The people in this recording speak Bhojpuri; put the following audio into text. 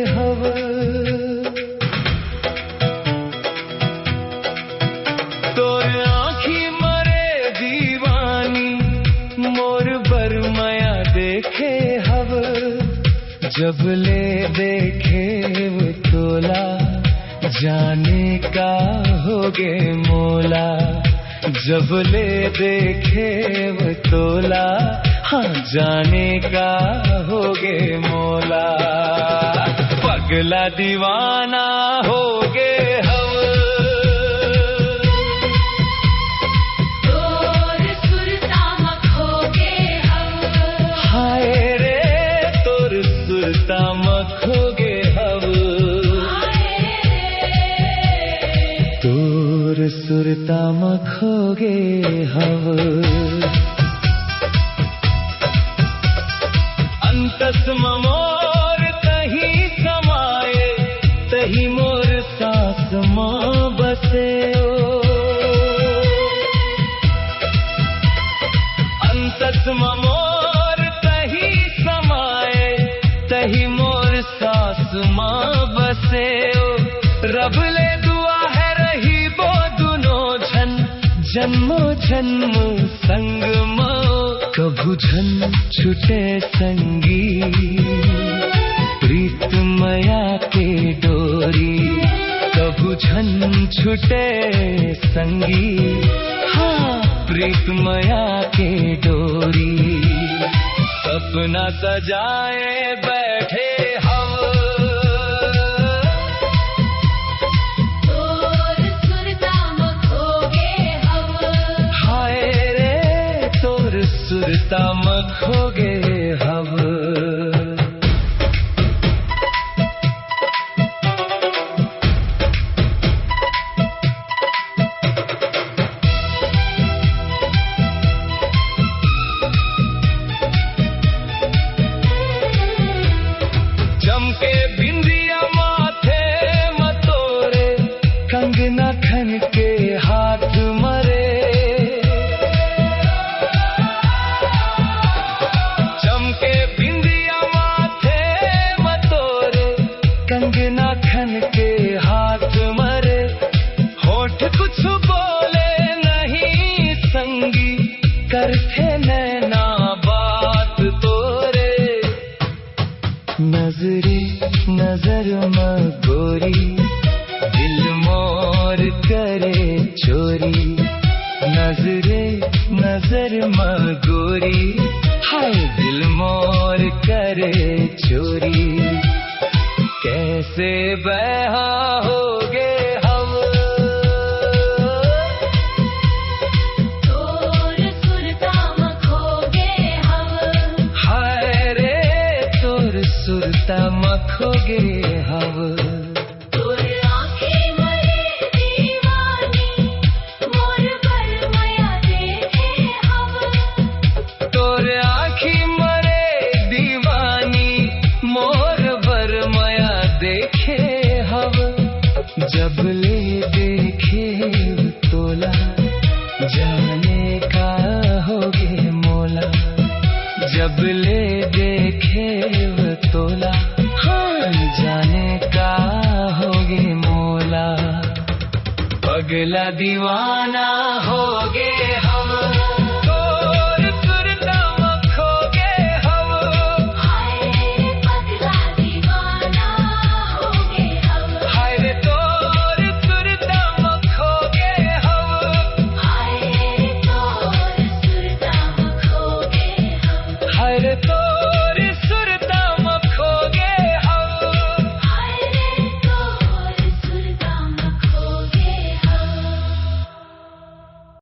हव। तोर आँखी मरे दीवानी मोर बरमया देखे हव। जब ले देखे वो तोला जाने का होगे मोला। जब ले देखे वो तोला हाँ जाने का होगे मोला। पगला दीवाना होगे हव। तोर सुरता मखोगे हव। हाय रे तोर सुरता मखोगे हव। तोर सुरता मखोगे हव। अंतस मोर तही समाये तही मोर सास माँ बसे। अंतस मोर तही समाये तही मोर सास माँ बसे। रब ले दुआ है रही वो दुनो झन जन्मो जन्म संग मो। कभू झन छुटे संगी प्रीत मया के डोरी। कभू झन छुटे संगी हाँ प्रीत मया के डोरी। सपना सजाए बैठे हव। तोर सुरता मखोगे हव। हाय रे तोर सुरता मखोगे हव। चमके बिंदिया माथे मतोरे कंगना खन के हाथ मरे। चमके बिंदिया माथे मतोरे कंगना खन के हाथ मरे। होठ कुछ बोले नहीं संगी करते नैना बात तोरे। नजरे नजर मगोरी दिल मोर करे चोरी। नजरे नजर मगोरी हाय दिल मोर करे चोरी। कैसे बहा होगे हव। तोर सुरता मखोगे हव। हाय रे तोर सुरता मखोगे हव। तोर आँखें मरे दीवानी मोर बरमया देखे हव। तोर आँखी मरे दीवानी मोर बरमया देखे हव। जब ले देखे वो तोला जाने का होगे मोला। जब ले देखे वो तोला हाँ जाने का होगे मोला। पगला दीवाना हो